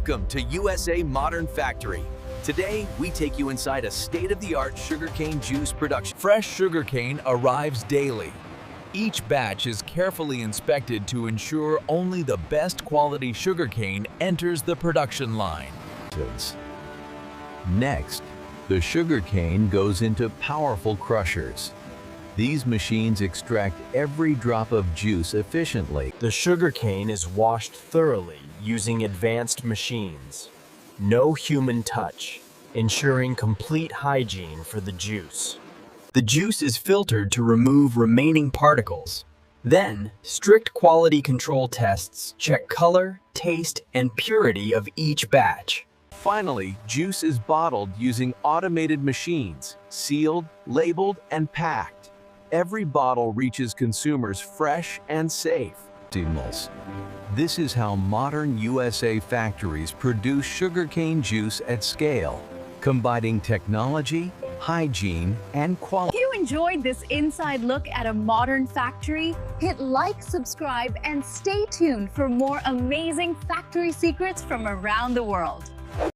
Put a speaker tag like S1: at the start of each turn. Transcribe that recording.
S1: Welcome to USA Modern Factory. Today, we take you inside a state-of-the-art sugarcane juice production. Fresh sugarcane arrives daily. Each batch is carefully inspected to ensure only the best quality sugarcane enters the production line. Next, the sugarcane goes into powerful crushers. These machines extract every drop of juice efficiently.
S2: The sugarcane is washed thoroughly using advanced machines. No human touch, ensuring complete hygiene for the juice. The juice is filtered to remove remaining particles. Then, strict quality control tests check color, taste, and purity of each batch.
S1: Finally, juice is bottled using automated machines, sealed, labeled, and packed. Every bottle reaches consumers fresh and safe. This is how modern USA factories produce sugarcane juice at scale, combining technology, hygiene, and quality.
S3: If you enjoyed this inside look at a modern factory, hit like, subscribe, and stay tuned for more amazing factory secrets from around the world.